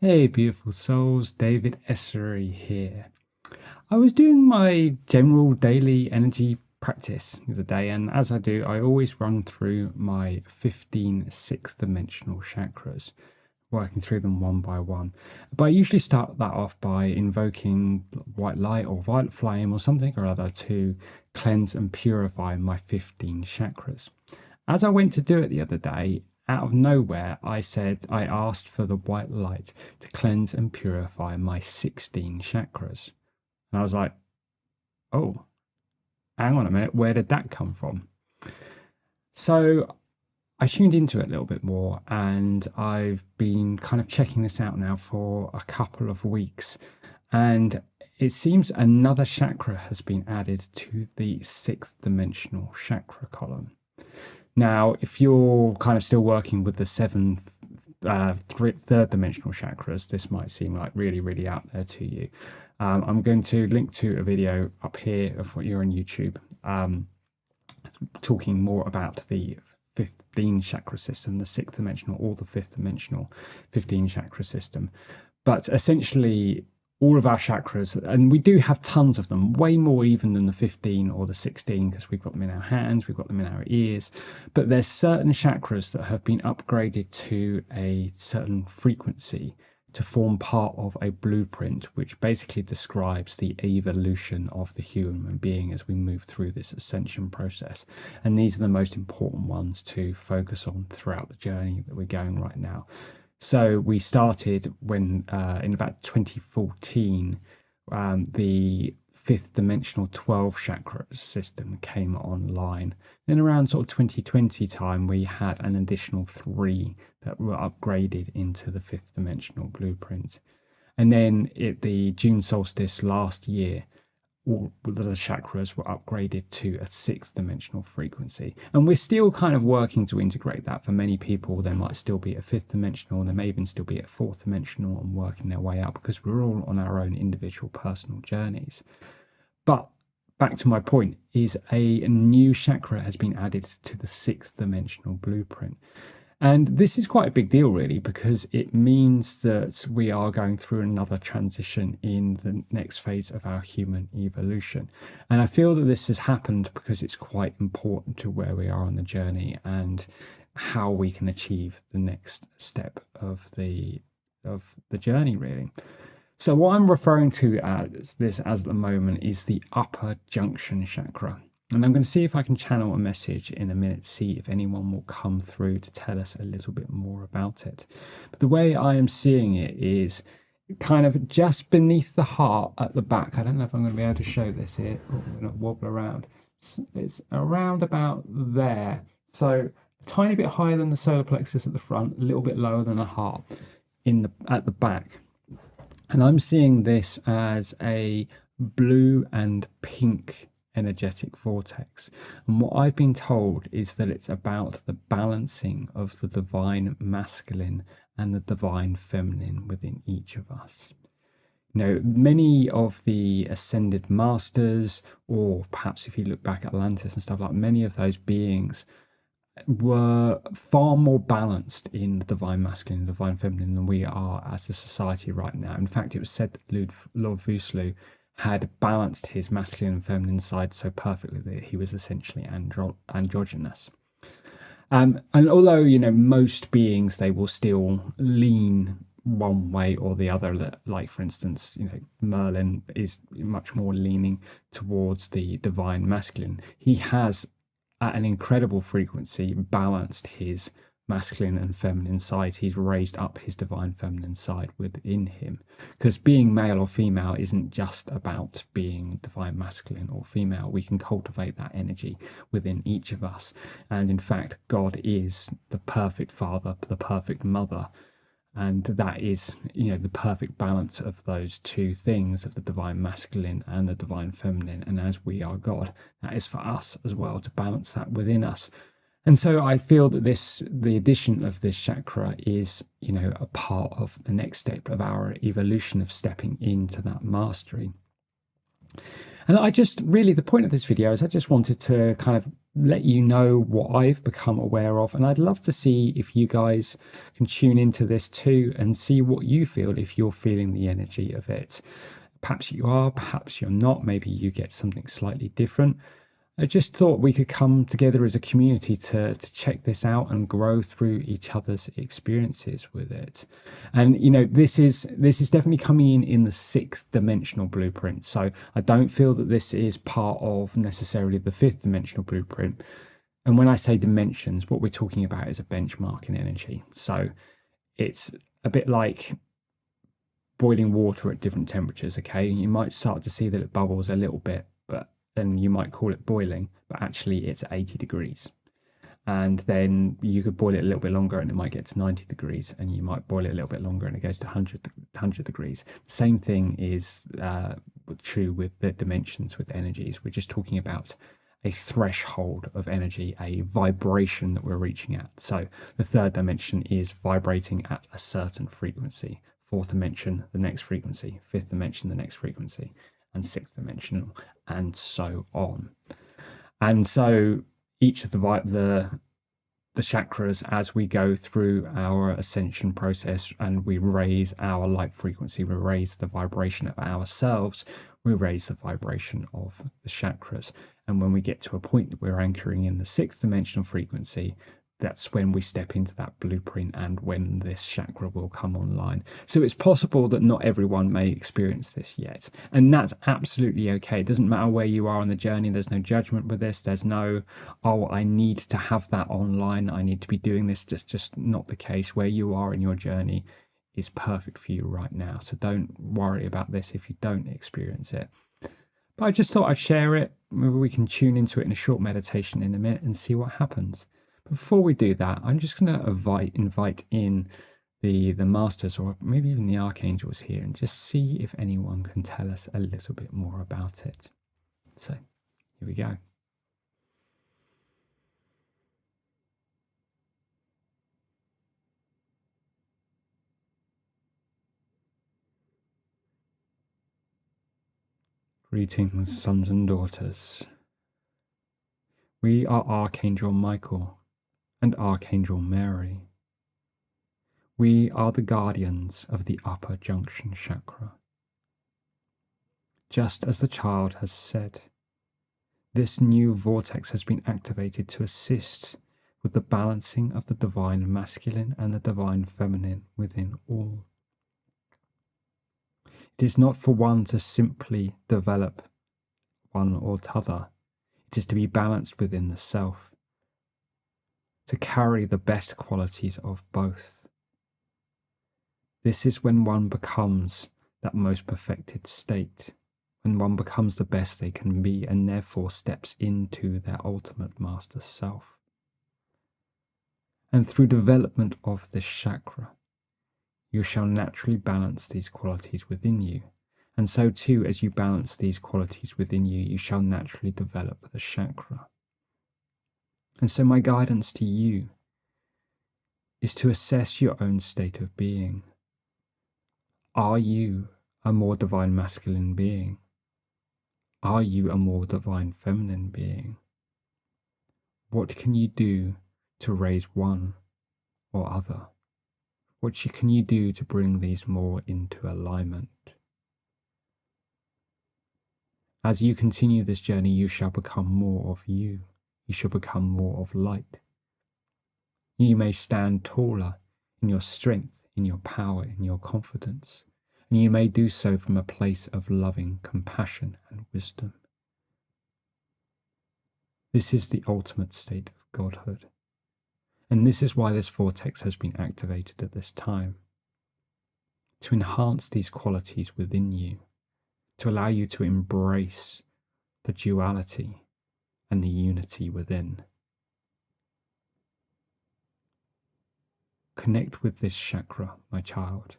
Hey, beautiful souls, David Essery here. I was doing my general daily energy practice the other day, and as I do, I always run through my 15 sixth dimensional chakras, working through them one by one. But I usually start that off by invoking white light or violet flame or something or other to cleanse and purify my 15 chakras. As I went to do it the other day, out of nowhere, I asked for the white light to cleanse and purify my 16 chakras. And I was like, oh, hang on a minute, where did that come from? So I tuned into it a little bit more, and I've been kind of checking this out now for a couple of weeks. And it seems another chakra has been added to the sixth dimensional chakra column. Now, if you're kind of still working with the third dimensional chakras, this might seem like really out there to you. I'm going to link to a video up here of what you're on YouTube, talking more about the 15 chakra system, the sixth dimensional or the fifth dimensional 15 chakra system. But essentially, all of our chakras, and we do have tons of them, way more even than the 15 or the 16, because we've got them in our hands, we've got them in our ears. But there's certain chakras that have been upgraded to a certain frequency to form part of a blueprint, which basically describes the evolution of the human being as we move through this ascension process. And these are the most important ones to focus on throughout the journey that we're going right now. So we started when in about 2014, the fifth dimensional 12 chakra system came online. Then around sort of 2020 time, we had an additional 3 that were upgraded into the fifth dimensional blueprint. And then at the June solstice last year, all the chakras were upgraded to a sixth dimensional frequency. And we're still kind of working to integrate that. For many people, there might still be a fifth dimensional, and there may even still be a fourth dimensional, and working their way up, because we're all on our own individual personal journeys. But back to my point, is a new chakra has been added to the sixth dimensional blueprint. And this is quite a big deal, really, because it means that we are going through another transition in the next phase of our human evolution. And I feel that this has happened because it's quite important to where we are on the journey and how we can achieve the next step of the journey, really. So what I'm referring to as this at the moment is the Upper Junction Chakra. And I'm going to see if I can channel a message in a minute, see if anyone will come through to tell us a little bit more about it. But the way I am seeing it is kind of just beneath the heart at the back. I don't know if I'm going to be able to show this here. Oh, I'm going to wobble around. It's around about there. So a tiny bit higher than the solar plexus at the front, a little bit lower than the heart at the back. And I'm seeing this as a blue and pink energetic vortex. And what I've been told is that it's about the balancing of the divine masculine and the divine feminine within each of us. You know, many of the ascended masters, or perhaps if you look back at Atlantis and stuff, like many of those beings were far more balanced in the divine masculine and divine feminine than we are as a society right now. In fact, it was said that Lord Vuslu had balanced his masculine and feminine side so perfectly that he was essentially androgynous. And although, you know, most beings, they will still lean one way or the other, like, for instance, you know, Merlin is much more leaning towards the divine masculine. He has, at an incredible frequency, balanced his masculine and feminine side. He's raised up his divine feminine side within him, because being male or female isn't just about being divine masculine or female. We can cultivate that energy within each of us, and in fact, God is the perfect father, the perfect mother, and that is, you know, the perfect balance of those two things, of the divine masculine and the divine feminine. And as we are God, that is for us as well to balance that within us. And so I feel that the addition of this chakra is, you know, a part of the next step of our evolution of stepping into that mastery. And I just really, the point of this video is I just wanted to kind of let you know what I've become aware of. And I'd love to see if you guys can tune into this too and see what you feel, if you're feeling the energy of it. Perhaps you are, perhaps you're not. Maybe you get something slightly different. I just thought we could come together as a community to check this out and grow through each other's experiences with it. And this is definitely coming in the 6th dimensional blueprint. So I don't feel that this is part of necessarily the 5th dimensional blueprint. And when I say dimensions, what we're talking about is a benchmark in energy. So it's a bit like boiling water at different temperatures. Okay, you might start to see that it bubbles a little bit, but then you might call it boiling, but actually it's 80 degrees. And then you could boil it a little bit longer and it might get to 90 degrees, and you might boil it a little bit longer and it goes to 100 degrees. Same thing is true with the dimensions, with energies. We're just talking about a threshold of energy, a vibration that we're reaching at. So the 3rd dimension is vibrating at a certain frequency. 4th dimension, the next frequency. 5th dimension, the next frequency. And 6th dimensional, and so on. And so each of the chakras, as we go through our ascension process and we raise our light frequency, we raise the vibration of ourselves, we raise the vibration of the chakras. And when we get to a point that we're anchoring in the 6th dimensional frequency, that's when we step into that blueprint and when this chakra will come online. So it's possible that not everyone may experience this yet. And that's absolutely okay. It doesn't matter where you are on the journey. There's no judgment with this. There's no, oh, I need to have that online. I need to be doing this. Just not the case. Where you are in your journey is perfect for you right now. So don't worry about this if you don't experience it. But I just thought I'd share it. Maybe we can tune into it in a short meditation in a minute and see what happens. Before we do that, I'm just going to invite in the masters, or maybe even the archangels here, and just see if anyone can tell us a little bit more about it. So here we go. Greetings, sons and daughters. We are Archangel Michael and Archangel Mary. We are the guardians of the Upper Junction Chakra. Just as the child has said, this new vortex has been activated to assist with the balancing of the divine masculine and the divine feminine within all. It is not for one to simply develop one or t'other. It is to be balanced within the self, to carry the best qualities of both. This is when one becomes that most perfected state, when one becomes the best they can be and therefore steps into their ultimate master self. And through development of this chakra, you shall naturally balance these qualities within you. And so too, as you balance these qualities within you, you shall naturally develop the chakra. And so my guidance to you is to assess your own state of being. Are you a more divine masculine being? Are you a more divine feminine being? What can you do to raise one or other? What can you do to bring these more into alignment? As you continue this journey, you shall become more of you. You shall become more of light. You may stand taller in your strength, in your power, in your confidence, and you may do so from a place of loving compassion and wisdom. This is the ultimate state of godhood, and this is why this vortex has been activated at this time, to enhance these qualities within you, to allow you to embrace the duality and the unity within. Connect with this chakra, my child.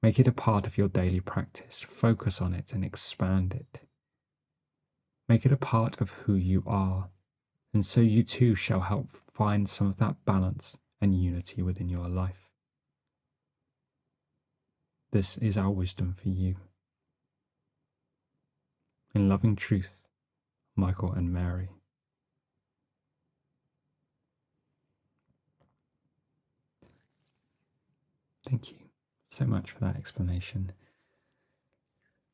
Make it a part of your daily practice. Focus on it and expand it. Make it a part of who you are, and so you too shall help find some of that balance and unity within your life. This is our wisdom for you. In loving truth, Michael and Mary. Thank you so much for that explanation.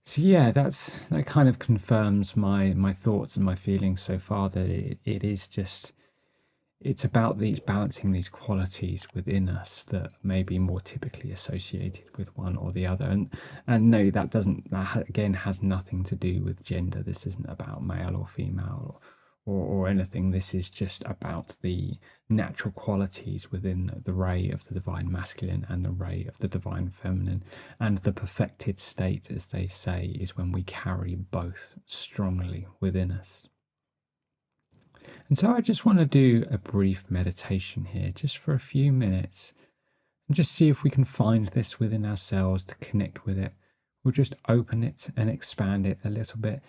So yeah, that kind of confirms my thoughts and my feelings so far, that it is just, it's about these balancing these qualities within us that may be more typically associated with one or the other. And no, that again has nothing to do with gender. This isn't about male or female or anything. This is just about the natural qualities within the ray of the divine masculine and the ray of the divine feminine. And the perfected state, as they say, is when we carry both strongly within us. And so I just want to do a brief meditation here, just for a few minutes, and just see if we can find this within ourselves to connect with it. We'll just open it and expand it a little bit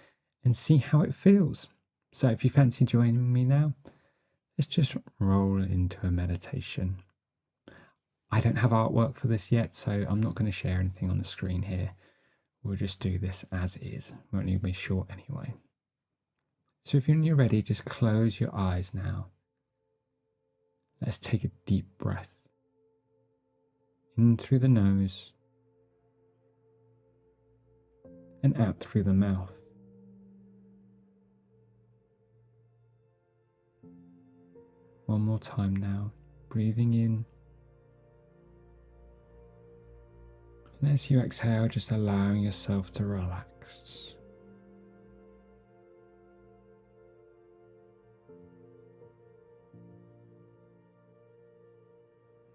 and see how it feels. So if you fancy joining me now, let's just roll into a meditation. I don't have artwork for this yet, so I'm not going to share anything on the screen here. We'll just do this as is. Won't need to be short anyway. So if you're ready, just close your eyes now. Let's take a deep breath in through the nose and out through the mouth. One more time now, breathing in. And as you exhale, just allowing yourself to relax.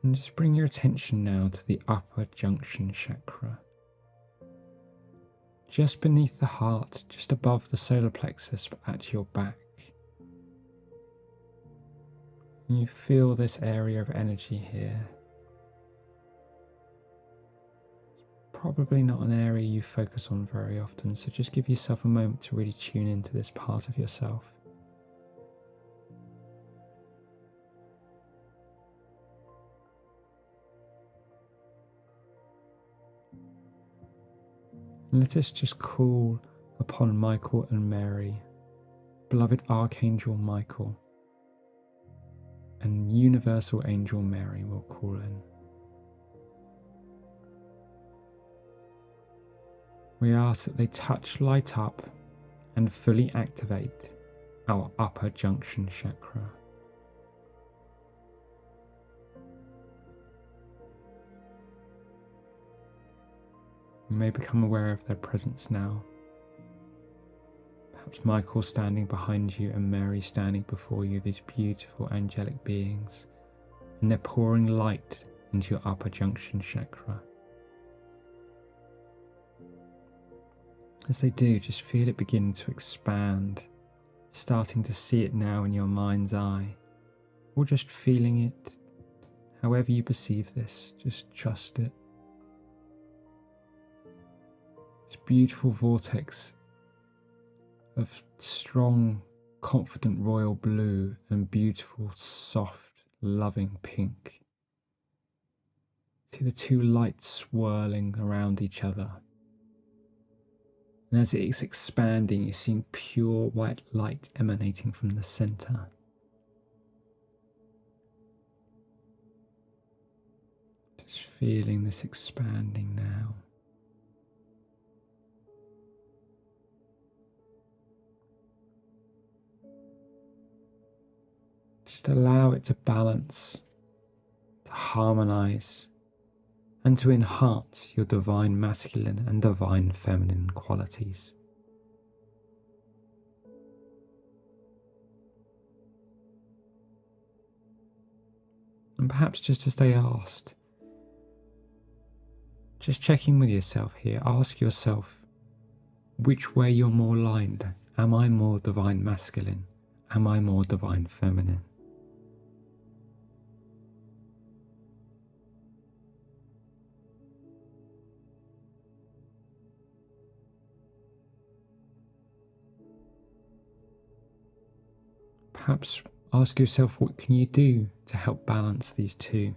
And just bring your attention now to the Upper Junction Chakra. Just beneath the heart, just above the solar plexus, but at your back. And you feel this area of energy here. It's probably not an area you focus on very often, so just give yourself a moment to really tune into this part of yourself. And let us just call upon Michael and Mary, beloved Archangel Michael, and Universal Angel Mary will call in. We ask that they touch, light up, and fully activate our Upper Junction Chakra. You may become aware of their presence now. Perhaps Michael standing behind you and Mary standing before you, these beautiful angelic beings, and they're pouring light into your Upper Junction Chakra. As they do, just feel it beginning to expand, starting to see it now in your mind's eye, or just feeling it. However you perceive this, just trust it. This beautiful vortex of strong, confident royal blue and beautiful, soft, loving pink. See the two lights swirling around each other. And as it is expanding, you're seeing pure white light emanating from the center. Just feeling this expanding now. Just allow it to balance, to harmonize, and to enhance your divine masculine and divine feminine qualities. And perhaps just as they asked, just checking with yourself here, ask yourself which way you're more aligned. Am I more divine masculine? Am I more divine feminine? Perhaps ask yourself, what can you do to help balance these two?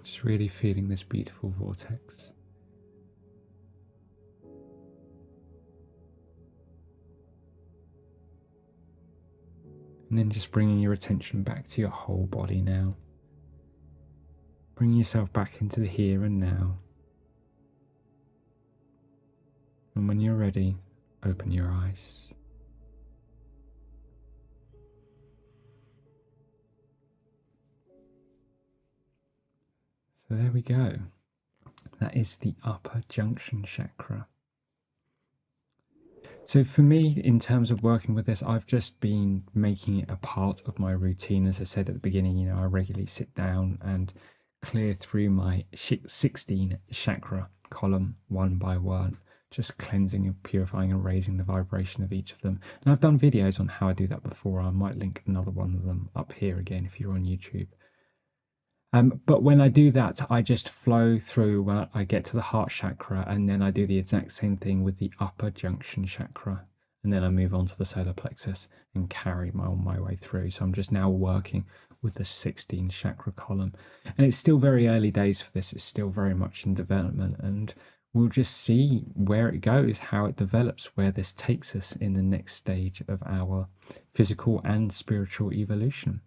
Just really feeling this beautiful vortex. And then just bringing your attention back to your whole body now. Bring yourself back into the here and now. And when you're ready, open your eyes. So there we go. That is the Upper Junction Chakra. So for me, in terms of working with this, I've just been making it a part of my routine. As I said at the beginning, I regularly sit down and clear through my 16 chakra column one by one, just cleansing and purifying and raising the vibration of each of them. And I've done videos on how I do that before. I might link another one of them up here again if you're on YouTube. But when I do that, I just flow through when I get to the heart chakra, and then I do the exact same thing with the Upper Junction Chakra. And then I move on to the solar plexus and carry my way through. So I'm just now working with the 16 chakra column. And it's still very early days for this. It's still very much in development. And we'll just see where it goes, how it develops, where this takes us in the next stage of our physical and spiritual evolution.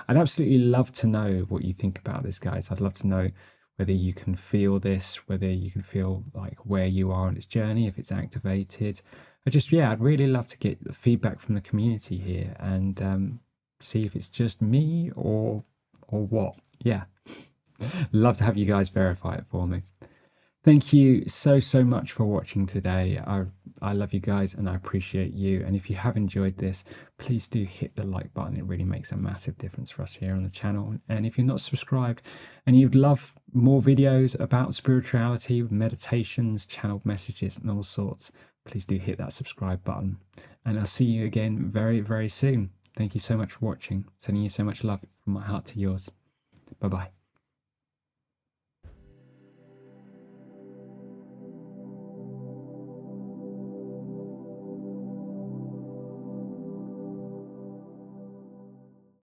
I'd absolutely love to know what you think about this, guys. I'd love to know whether you can feel this, whether you can feel like where you are on its journey, if it's activated. I'd really love to get the feedback from the community here and see if it's just me or what. Yeah, love to have you guys verify it for me. Thank you so much for watching today. I love you guys and I appreciate you. And if you have enjoyed this, please do hit the like button. It really makes a massive difference for us here on the channel. And if you're not subscribed and you'd love more videos about spirituality, meditations, channeled messages and all sorts, please do hit that subscribe button. And I'll see you again very, very soon. Thank you so much for watching. Sending you so much love from my heart to yours. Bye-bye.